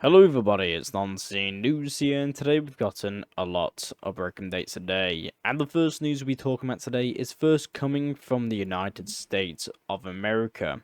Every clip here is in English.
Hello everybody, it's Non-Scene News here, and today we've gotten a lot of breaking dates today. And the first news we'll be talking about today is first coming from the United States of America.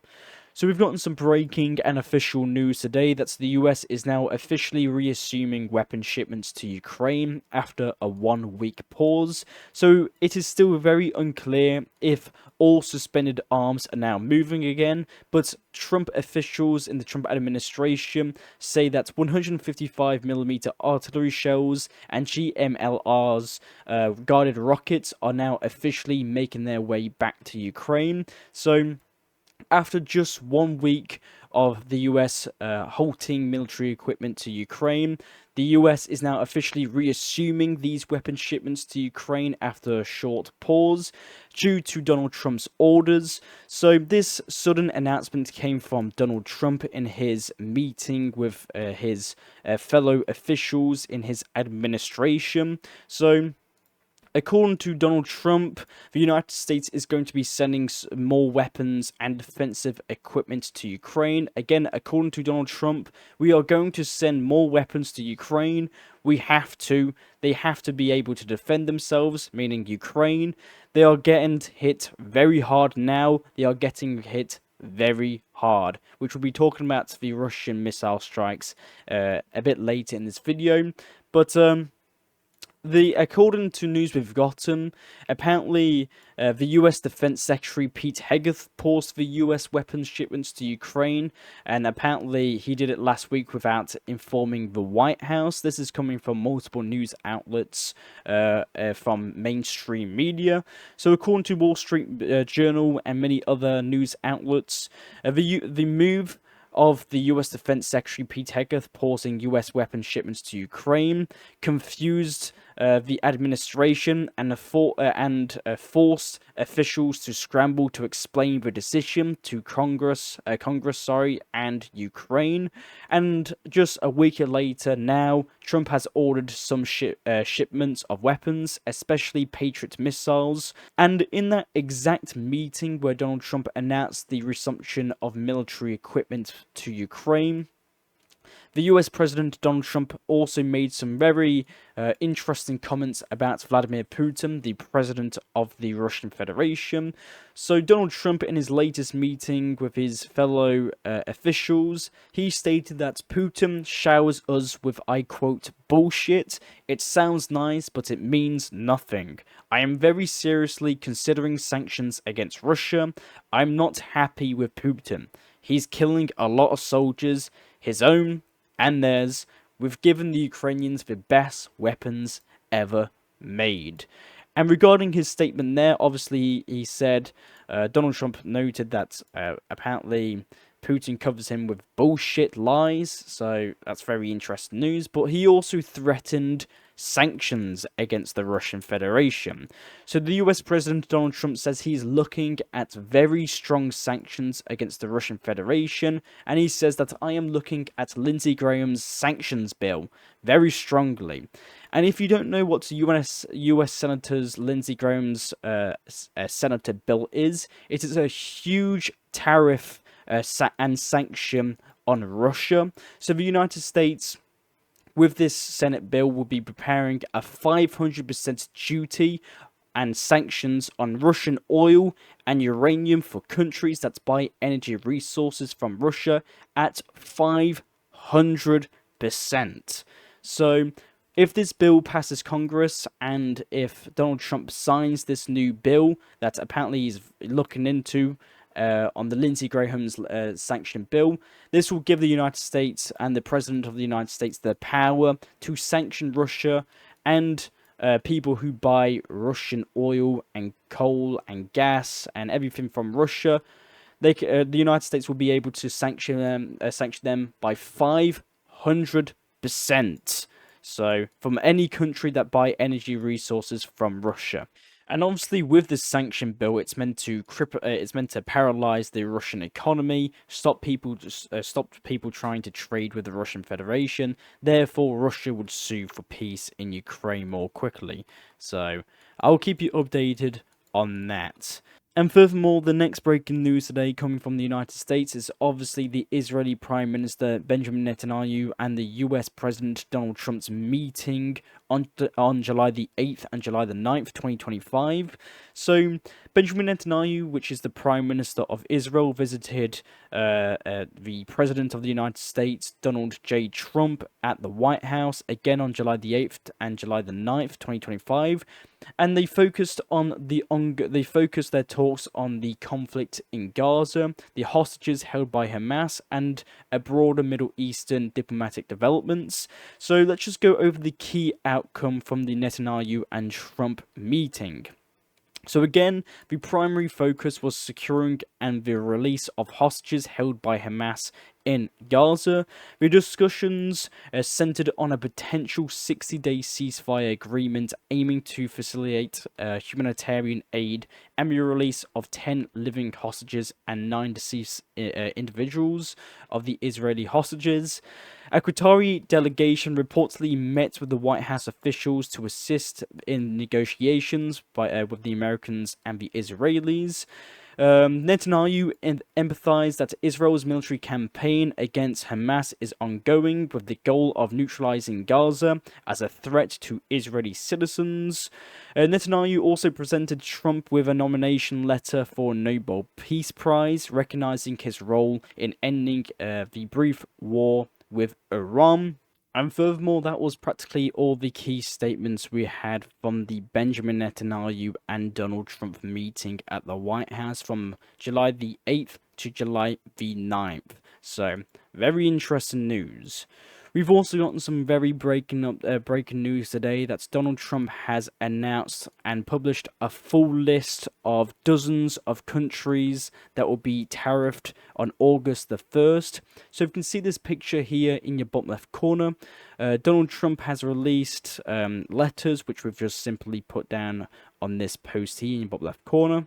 So we've gotten some breaking and official news today that the US is now officially reassuming weapon shipments to Ukraine after a 1-week pause. So it is still very unclear if all suspended arms are now moving again, but Trump officials in the Trump administration say that 155mm artillery shells and GMLRs guided rockets are now officially making their way back to Ukraine. So after just 1 week of the US halting military equipment to Ukraine, the US is now officially reassuming these weapon shipments to Ukraine after a short pause due to Donald Trump's orders. So this sudden announcement came from Donald Trump in his meeting with his fellow officials in his administration. So according to Donald Trump, the United States is going to be sending more weapons and defensive equipment to Ukraine. Again, according to Donald Trump, we are going to send more weapons to Ukraine. We have to. They have to be able to defend themselves, meaning Ukraine. They are getting hit very hard now. They are getting hit very hard, which we'll be talking about the Russian missile strikes a bit later in this video. But according to news we've gotten, apparently the US Defense Secretary Pete Hegseth paused the US weapons shipments to Ukraine, and apparently he did it last week without informing the White House. This is coming from multiple news outlets from mainstream media. So according to Wall Street Journal and many other news outlets, the move of the US Defense Secretary Pete Hegseth pausing US weapons shipments to Ukraine confused the administration and forced officials to scramble to explain the decision to Congress, and Ukraine. And just a week later now, Trump has ordered some shipments of weapons, especially Patriot missiles. And in that exact meeting where Donald Trump announced the resumption of military equipment to Ukraine, the US President Donald Trump also made some very interesting comments about Vladimir Putin, the president of the Russian Federation. So Donald Trump, in his latest meeting with his fellow officials, he stated that Putin showers us with, I quote, bullshit. It sounds nice, but it means nothing. I am very seriously considering sanctions against Russia. I'm not happy with Putin. He's killing a lot of soldiers, his own and theirs. We've given the Ukrainians the best weapons ever made. And regarding his statement there, obviously he said, Donald Trump noted that apparently Putin covers him with bullshit lies, so that's very interesting news. But he also threatened sanctions against the Russian Federation. So the US President Donald Trump says he's looking at very strong sanctions against the Russian Federation, and he says that I am looking at Lindsey Graham's sanctions bill very strongly. And if you don't know what US Senators Lindsey Graham's senator bill is, it is a huge tariff and sanction on Russia. So the United States, with this Senate bill, will be preparing a 500% duty and sanctions on Russian oil and uranium for countries that buy energy resources from Russia at 500%. So if this bill passes Congress, and if Donald Trump signs this new bill that apparently he's looking into on the Lindsey Graham's sanction bill, this will give the United States and the President of the United States the power to sanction Russia and people who buy Russian oil and coal and gas and everything from Russia. The United States will be able to sanction them by 500%. So from any country that buy energy resources from Russia. And obviously, with this sanction bill, it's meant to paralyze the Russian economy, stop people trying to trade with the Russian Federation. Therefore, Russia would sue for peace in Ukraine more quickly. So I'll keep you updated on that. And furthermore, the next breaking news today coming from the United States is obviously the Israeli Prime Minister Benjamin Netanyahu and the US President Donald Trump's meeting on July the 8th and July the 9th, 2025. So, Benjamin Netanyahu, which is the Prime Minister of Israel, visited the President of the United States, Donald J. Trump, at the White House again on July the 8th and July the 9th, 2025. And they focused their talks on the conflict in Gaza, the hostages held by Hamas, and a broader Middle Eastern diplomatic developments. So let's just go over the key outcome from the Netanyahu and Trump meeting. So again, the primary focus was securing and the release of hostages held by Hamas in Gaza. The discussions centered on a potential 60-day ceasefire agreement aiming to facilitate humanitarian aid and the release of 10 living hostages and 9 deceased individuals of the Israeli hostages. A Qatari delegation reportedly met with the White House officials to assist in negotiations with the Americans and the Israelis. Netanyahu empathized that Israel's military campaign against Hamas is ongoing with the goal of neutralizing Gaza as a threat to Israeli citizens. Netanyahu also presented Trump with a nomination letter for a Nobel Peace Prize, recognizing his role in ending the brief war with Iran. And furthermore, that was practically all the key statements we had from the Benjamin Netanyahu and Donald Trump meeting at the White House from July the 8th to July the 9th. So, very interesting news. We've also gotten some very breaking news today that Donald Trump has announced and published a full list of dozens of countries that will be tariffed on August the 1st. So you can see this picture here in your bottom left corner. Donald Trump has released letters, which we've just simply put down on this post here in your bottom left corner,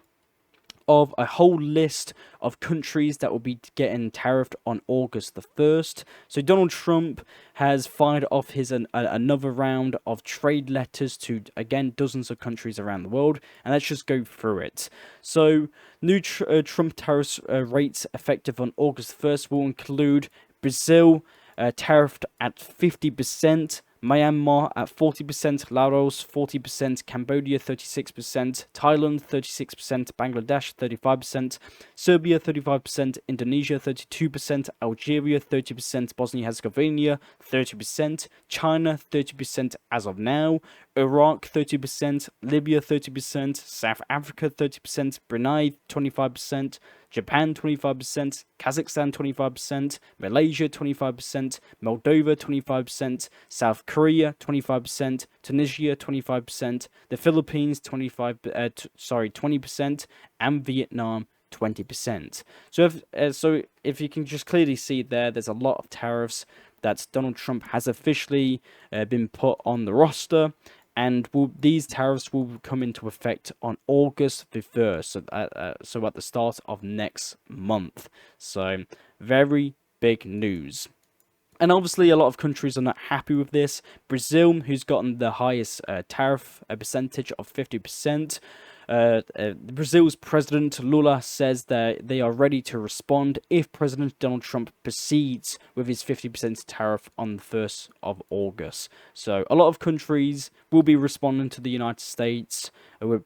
of a whole list of countries that will be getting tariffed on August the 1st. So Donald Trump has fired off his another round of trade letters to, again, dozens of countries around the world. And let's just go through it. So new Trump tariff rates effective on August 1st will include Brazil, tariffed at 50%, Myanmar at 40%, Laos 40%, Cambodia 36%, Thailand 36%, Bangladesh 35%, Serbia 35%, Indonesia 32%, Algeria 30%, Bosnia-Herzegovina 30%, China 30% as of now, Iraq 30%, Libya 30%, South Africa 30%, Brunei 25%, Japan 25%, Kazakhstan 25%, Malaysia 25%, Moldova 25%, South Korea 25%, Tunisia 25%, the Philippines 20%, and Vietnam 20%. So if you can just clearly see there's a lot of tariffs that Donald Trump has officially been put on the roster. And these tariffs will come into effect on August the 1st, so at the start of next month. So, very big news. And obviously, a lot of countries are not happy with this. Brazil, who's gotten the highest tariff percentage of 50%, Brazil's President Lula says that they are ready to respond if President Donald Trump proceeds with his 50% tariff on the 1st of August. So a lot of countries will be responding to the United States,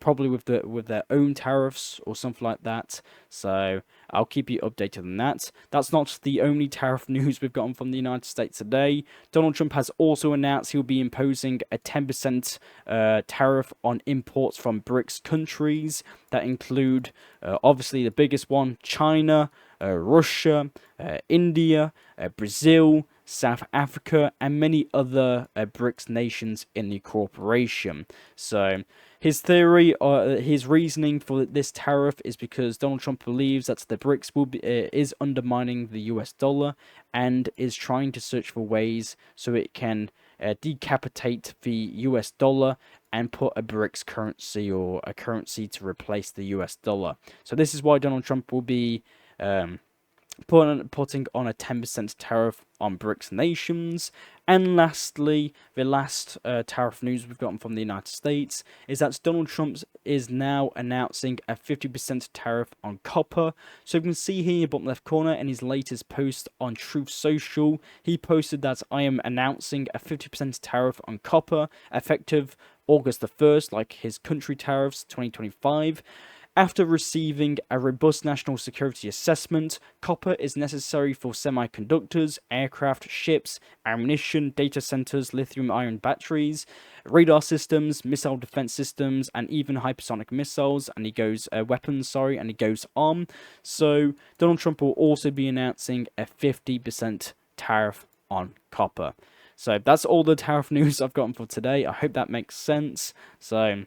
probably with their own tariffs or something like that. So I'll keep you updated on that. That's not the only tariff news we've gotten from the United States today. Donald Trump has also announced he'll be imposing a 10% tariff on imports from BRICS countries that include, obviously the biggest one, China, Russia, India, Brazil, South Africa, and many other BRICS nations in the corporation. So his theory, his reasoning for this tariff is because Donald Trump believes that the BRICS is undermining the US dollar and is trying to search for ways so it can decapitate the US dollar and put a BRICS currency or a currency to replace the US dollar. So this is why Donald Trump will be putting on a 10% tariff on BRICS nations. And lastly, the last tariff news we've gotten from the United States is that Donald Trump is now announcing a 50% tariff on copper. So you can see here in the bottom left corner in his latest post on Truth Social, he posted that I am announcing a 50% tariff on copper effective August the 1st, like his country tariffs 2025. After receiving a robust national security assessment, copper is necessary for semiconductors, aircraft, ships, ammunition, data centers, lithium-ion batteries, radar systems, missile defense systems, and even hypersonic missiles. And he goes weapons, sorry, and he goes on. So Donald Trump will also be announcing a 50% tariff on copper. So that's all the tariff news I've gotten for today. I hope that makes sense. So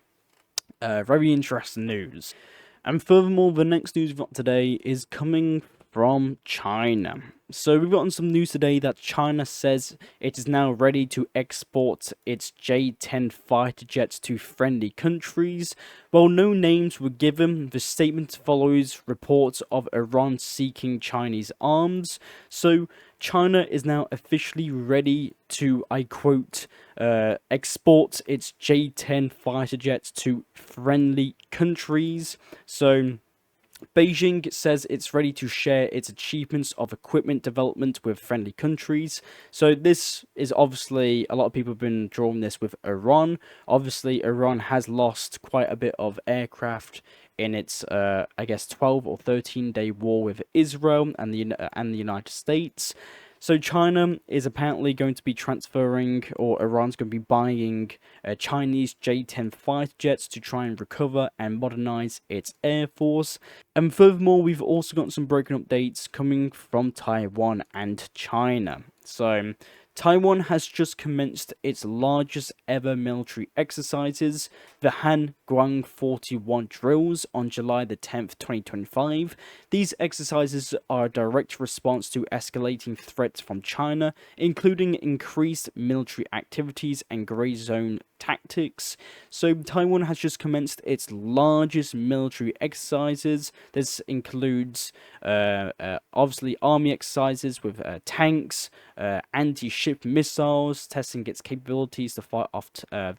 very interesting news. And furthermore, the next news we've got today is coming from China. So we've gotten some news today that China says it is now ready to export its J10 fighter jets to friendly countries. While no names were given, the statement follows reports of Iran seeking Chinese arms. So China is now officially ready to, I quote, export its J10 fighter jets to friendly countries. So Beijing says it's ready to share its achievements of equipment development with friendly countries. So this is obviously, a lot of people have been drawing this with Iran. Obviously, Iran has lost quite a bit of aircraft in its, I guess, 12 or 13-day war with Israel and the United States. So China is apparently going to be transferring, or Iran's going to be buying Chinese J10 fighter jets to try and recover and modernize its air force. And furthermore, we've also got some broken updates coming from Taiwan and China. So Taiwan has just commenced its largest ever military exercises, the Han Guang 41 drills, on July the 10th, 2025. These exercises are a direct response to escalating threats from China, including increased military activities and grey zone tactics. So Taiwan has just commenced its largest military exercises. This includes obviously army exercises with tanks, anti-ship missiles, testing its capabilities to fight off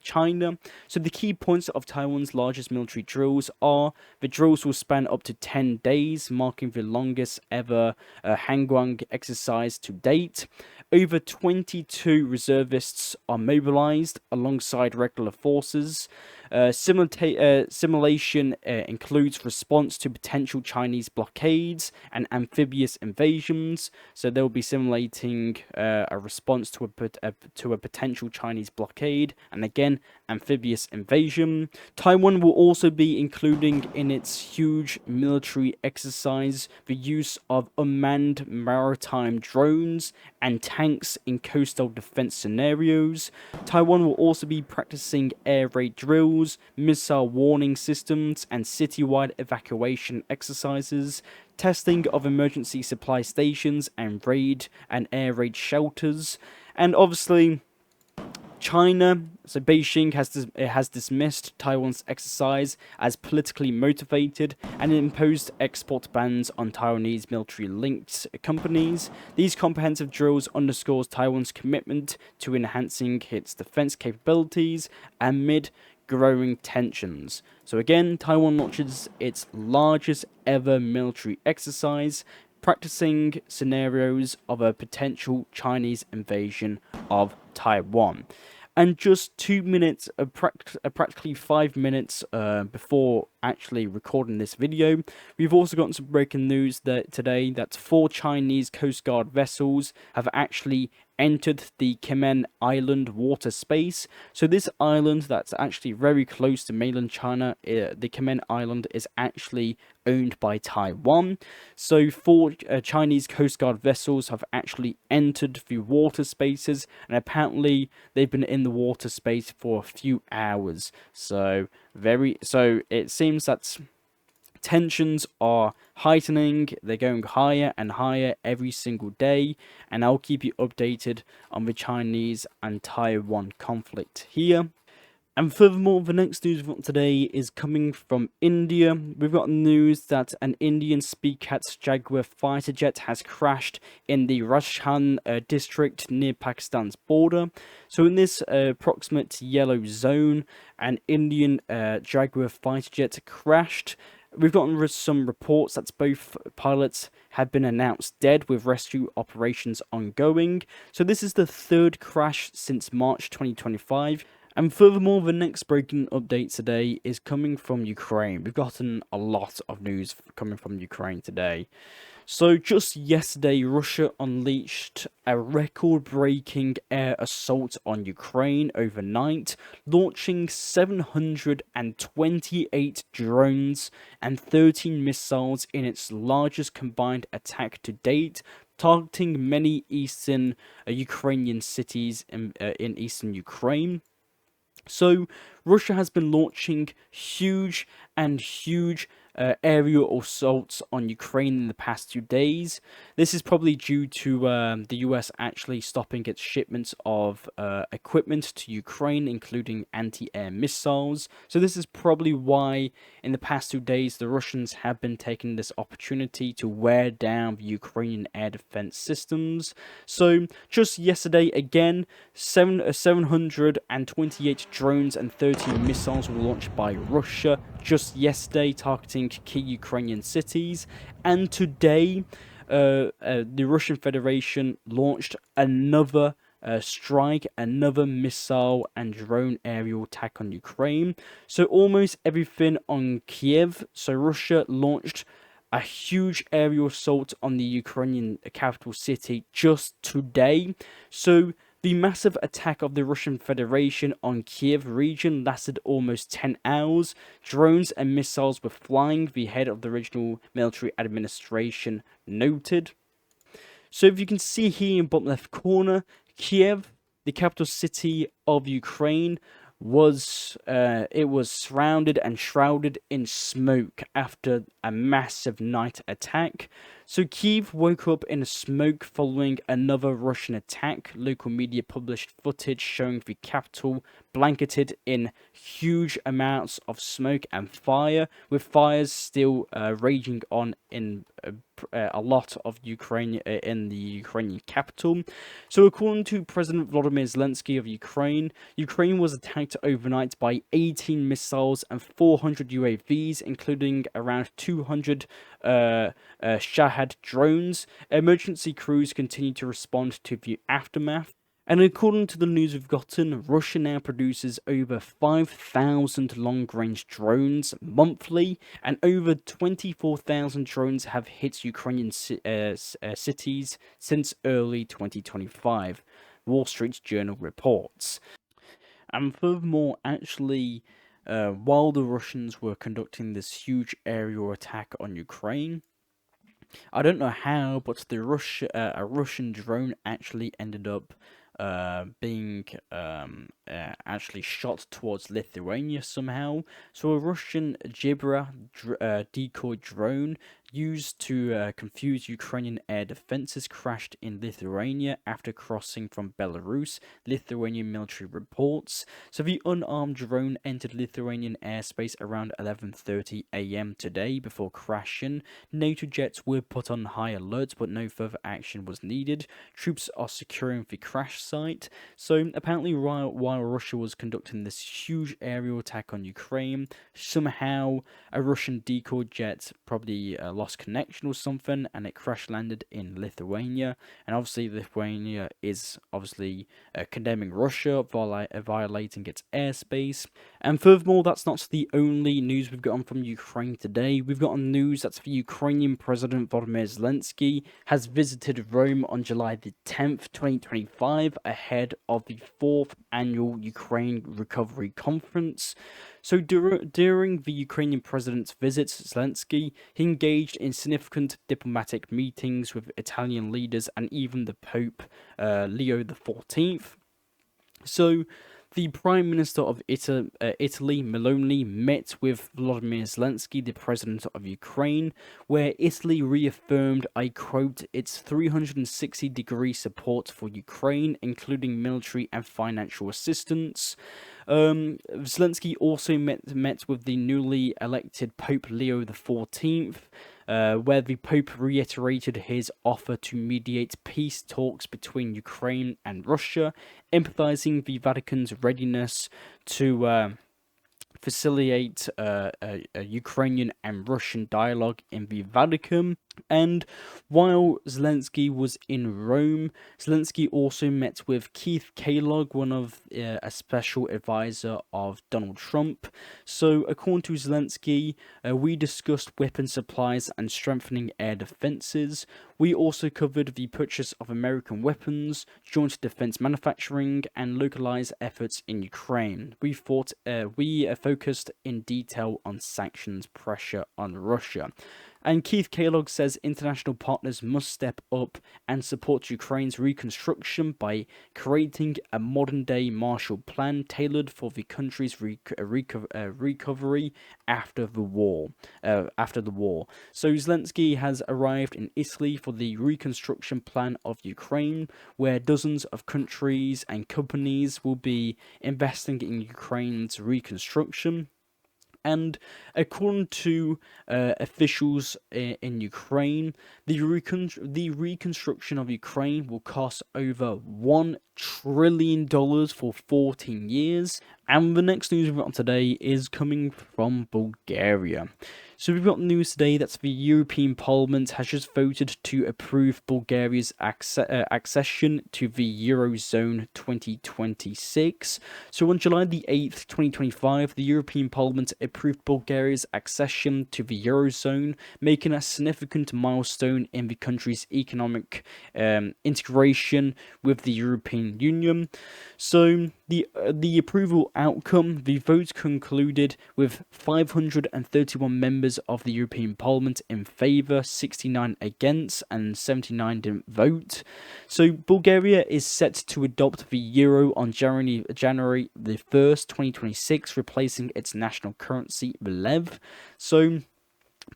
China. So the key points of Taiwan's largest military drills are: the drills will span up to 10 days, marking the longest ever Hangguang exercise to date. Over 22 reservists are mobilized alongside regular forces. Simulation includes response to potential Chinese blockades and amphibious invasions. So they'll be simulating a response to a potential Chinese blockade, and again, amphibious invasion. Taiwan will also be including in its huge military exercise the use of unmanned maritime drones and tanks in coastal defense scenarios. Taiwan will also be practicing air raid drills, missile warning systems, and citywide evacuation exercises, testing of emergency supply stations and air raid shelters. And obviously, China, so Beijing has dismissed Taiwan's exercise as politically motivated and imposed export bans on Taiwanese military-linked companies. These comprehensive drills underscores Taiwan's commitment to enhancing its defense capabilities amid growing tensions. So again, Taiwan launches its largest ever military exercise, practicing scenarios of a potential Chinese invasion of Taiwan. And just 2 minutes, practically 5 minutes before actually recording this video, we've also gotten some breaking news that today that 4 Chinese Coast Guard vessels have actually entered the Yemen island water space. So this island that's actually very close to mainland China, the Yemen island, is actually owned by Taiwan. So 4 Chinese Coast Guard vessels have actually entered the water spaces, and apparently they've been in the water space for a few hours. So it seems that tensions are heightening. They're going higher and higher every single day, and I'll keep you updated on the Chinese and Taiwan conflict here. And furthermore, the next news we've got today is coming from India. We've got news that an Indian Speedcat Jaguar fighter jet has crashed in the Rajasthan district near Pakistan's border. So in this approximate yellow zone, an Indian Jaguar fighter jet crashed. We've gotten some reports that both pilots have been announced dead, with rescue operations ongoing. So this is the third crash since March 2025. And furthermore, the next breaking update today is coming from Ukraine. We've gotten a lot of news coming from Ukraine today. So just yesterday, Russia unleashed a record-breaking air assault on Ukraine overnight, launching 728 drones and 13 missiles in its largest combined attack to date, targeting many eastern Ukrainian cities in eastern Ukraine. So Russia has been launching huge aerial assaults on Ukraine in the past 2 days. This is probably due to the US actually stopping its shipments of equipment to Ukraine, including anti-air missiles. So this is probably why in the past 2 days the Russians have been taking this opportunity to wear down the Ukrainian air defense systems. So just yesterday again, 728 drones and 13 missiles were launched by Russia just yesterday, targeting key Ukrainian cities. And today, the Russian Federation launched another strike, another missile and drone aerial attack on Ukraine. So almost everything on Kiev. So Russia launched a huge aerial assault on the Ukrainian capital city just today. So the massive attack of the Russian Federation on Kiev region lasted almost 10 hours. Drones and missiles were flying, the head of the regional military administration noted. So if you can see here in bottom left corner, Kiev, the capital city of Ukraine, was surrounded and shrouded in smoke after a massive night attack. So Kyiv woke up in smoke following another Russian attack. Local media published footage showing the capital blanketed in huge amounts of smoke and fire, with fires still raging on in a lot of Ukraine in the Ukrainian capital. So according to President Volodymyr Zelensky of Ukraine, Ukraine was attacked overnight by 18 missiles and 400 UAVs, including around 200 Shahad drones. Emergency crews continue to respond to the aftermath. And according to the news we've gotten, Russia now produces over 5,000 long-range drones monthly, and over 24,000 drones have hit Ukrainian cities since early 2025, Wall Street Journal reports. And furthermore, actually, while the Russians were conducting this huge aerial attack on Ukraine, I don't know how, but a Russian drone actually ended up being actually shot towards Lithuania somehow. So a Russian Jaguar decoy drone used to confuse Ukrainian air defenses crashed in Lithuania after crossing from Belarus, Lithuanian military reports. So the unarmed drone entered Lithuanian airspace around 11:30 a.m. today before crashing. NATO jets were put on high alert, but no further action was needed. Troops are securing the crash site. So apparently while Russia was conducting this huge aerial attack on Ukraine, somehow a Russian decoy jet probably lost connection or something, and it crash landed in Lithuania. And obviously Lithuania is obviously condemning Russia violating its airspace. And furthermore, that's not the only news we've gotten from Ukraine today. We've gotten news that the Ukrainian President Volodymyr Zelensky has visited Rome on July the 10th, 2025, ahead of the 4th annual Ukraine Recovery Conference. So during the Ukrainian president's visit, Zelensky, he engaged in significant diplomatic meetings with Italian leaders and even the Pope, Leo XIV. So the Prime Minister of Italy, Meloni, met with Volodymyr Zelensky, the President of Ukraine, where Italy reaffirmed, I quote, its 360-degree support for Ukraine, including military and financial assistance. Zelensky also met with the newly elected Pope Leo XIV, where the Pope reiterated his offer to mediate peace talks between Ukraine and Russia, emphasizing the Vatican's readiness to facilitate a Ukrainian and Russian dialogue in the Vatican. And while Zelensky was in Rome, Zelensky also met with Keith Kellogg, one of a special advisor of Donald Trump. So, according to Zelensky, we discussed weapon supplies and strengthening air defenses. We also covered the purchase of American weapons, joint defense manufacturing, and localized efforts in Ukraine. We focused in detail on sanctions pressure on Russia. And Keith Kellogg says international partners must step up and support Ukraine's reconstruction by creating a modern-day Marshall Plan tailored for the country's recovery after the war. So Zelensky has arrived in Italy for the reconstruction plan of Ukraine, where dozens of countries and companies will be investing in Ukraine's reconstruction. And according to officials in Ukraine, the reconstruction of Ukraine will cost over $1 trillion for 14 years. And the next news we've got today is coming from Bulgaria. So we've got news today that the European Parliament has just voted to approve Bulgaria's accession to the Eurozone 2026. So on July the 8th, 2025, the European Parliament approved Bulgaria's accession to the Eurozone, making a significant milestone in the country's economic integration with the European Union. So the approval outcome, the vote concluded with 531 members of the European Parliament in favour, 69 against, and 79 didn't vote. So Bulgaria is set to adopt the euro on January the 1st, 2026, replacing its national currency, the lev. So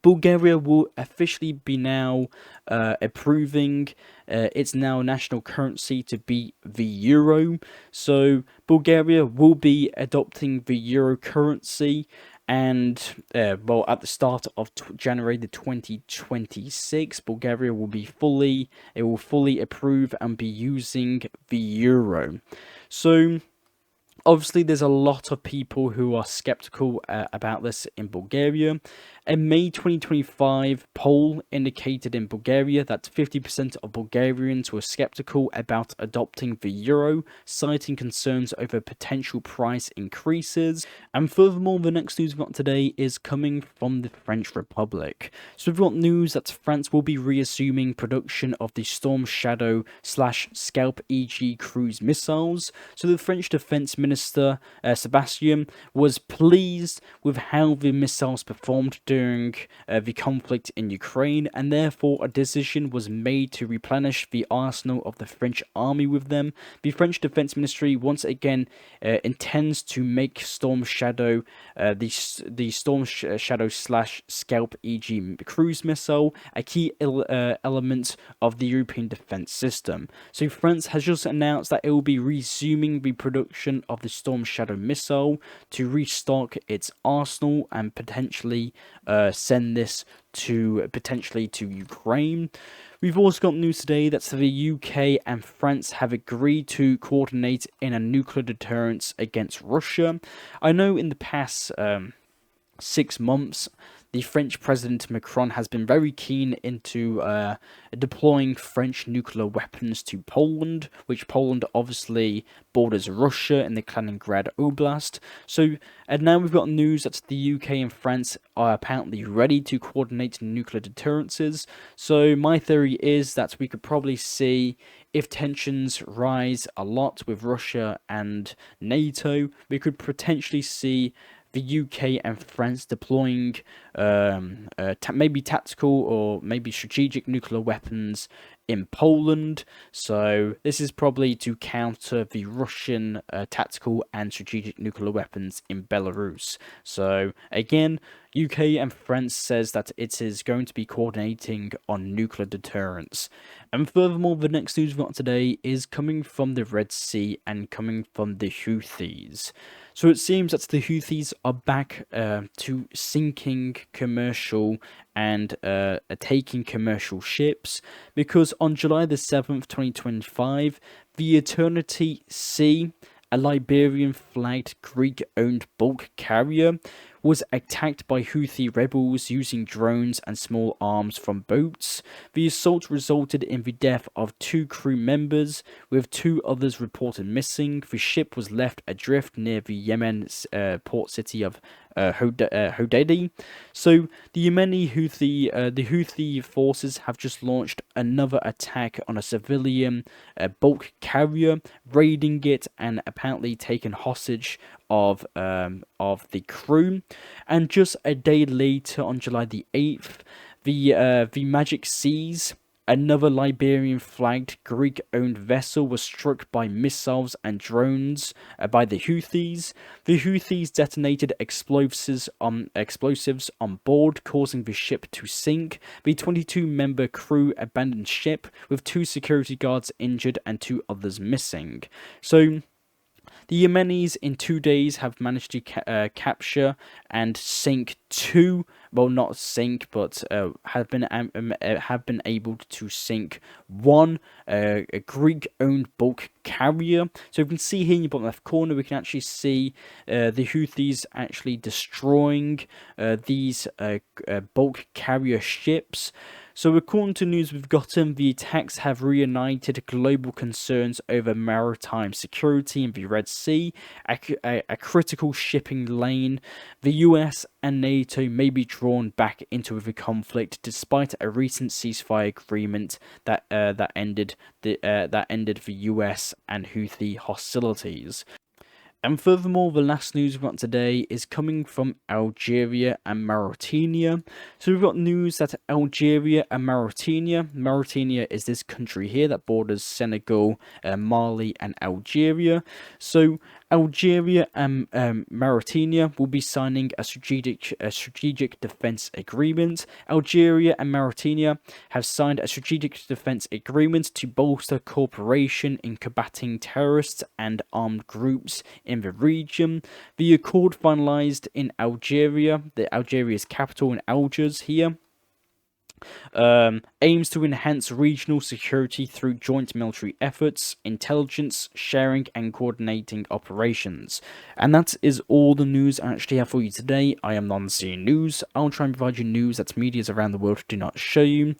Bulgaria will officially be now approving its now national currency to be the euro. So Bulgaria will be adopting the euro currency, and at the start of January the 2026, Bulgaria will fully approve and be using the euro. So obviously, there's a lot of people who are skeptical about this in Bulgaria. A May 2025 poll indicated in Bulgaria that 50% of Bulgarians were skeptical about adopting the euro, citing concerns over potential price increases. And furthermore, the next news we've got today is coming from the French Republic. So we've got news that France will be reassuming production of the Storm Shadow / Scalp EG cruise missiles. So the French Defense Minister Sebastien was pleased with how the missiles performed during the conflict in Ukraine, and therefore a decision was made to replenish the arsenal of the French army with them. The French Defense Ministry once again intends to make Storm Shadow, the Storm Shadow / Scalp EG cruise missile, a key element of the European defense system. So France has just announced that it will be resuming the production of the Storm Shadow missile to restock its arsenal and potentially send this to Ukraine. We've also got news today that the UK and France have agreed to coordinate in a nuclear deterrence against Russia. I know in the past 6 months, the French President Macron has been very keen into deploying French nuclear weapons to Poland, which Poland obviously borders Russia in the Kaliningrad Oblast. So, and now we've got news that the UK and France are apparently ready to coordinate nuclear deterrences. So my theory is that we could probably see, if tensions rise a lot with Russia and NATO, we could potentially see the UK and France deploying maybe tactical or maybe strategic nuclear weapons in Poland. So this is probably to counter the Russian tactical and strategic nuclear weapons in Belarus. So again, UK and France says that it is going to be coordinating on nuclear deterrence. And furthermore, the next news we got today is coming from the Red Sea and coming from the Houthis. So it seems that the Houthis are back to sinking commercial and taking commercial ships, because on July the 7th, 2025, the Eternity Sea, a Liberian-flagged Greek-owned bulk carrier, was attacked by Houthi rebels using drones and small arms from boats. The assault resulted in the death of 2 crew members, with 2 others reported missing. The ship was left adrift near the Yemen port city of Hodeidah. So the Houthi forces have just launched another attack on a civilian bulk carrier, raiding it and apparently taken hostage of the crew. And just a day later, on July the 8th, the Magic Seas, another Liberian-flagged Greek-owned vessel, was struck by missiles and drones by the Houthis. The Houthis detonated explosives on board, causing the ship to sink. The 22-member crew abandoned ship, with 2 security guards injured and 2 others missing. So the Yemenis in 2 days have managed to capture and sink 2, well, not sink, but have been able to sink 1 a Greek-owned bulk carrier. So you can see here in the bottom left corner, we can actually see the Houthis actually destroying these bulk carrier ships. So according to news we've gotten, the attacks have reunited global concerns over maritime security in the Red Sea, a critical shipping lane. The US and NATO may be drawn back into the conflict despite a recent ceasefire agreement that ended the US and Houthi hostilities. And furthermore, the last news we've got today is coming from Algeria and Mauritania. So we've got news that Algeria and Mauritania is this country here that borders Senegal, Mali and Algeria. So Algeria and Mauritania will be signing a strategic defense agreement. Algeria and Mauritania have signed a strategic defense agreement to bolster cooperation in combating terrorists and armed groups in the region. The accord finalized in Algeria, Algeria's capital in Algiers here, aims to enhance regional security through joint military efforts, intelligence sharing and coordinating operations. And that is all the news I actually have for you today. I am Non-C News. I'll try and provide you news that medias around the world do not show you.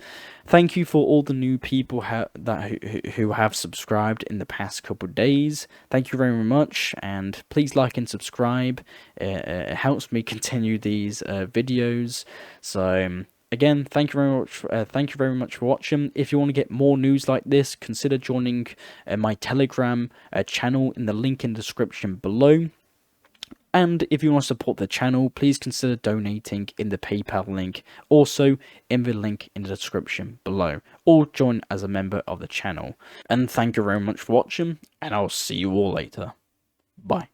Thank you for all the new people who have subscribed in the past couple of days. Thank you very much, and please like and subscribe. It helps me continue these videos. So again, thank you very much. Thank you very much for watching. If you want to get more news like this, consider joining my Telegram channel in the link in the description below. And if you want to support the channel, please consider donating in the PayPal link, also in the link in the description below, or join as a member of the channel. And thank you very much for watching, and I'll see you all later. Bye.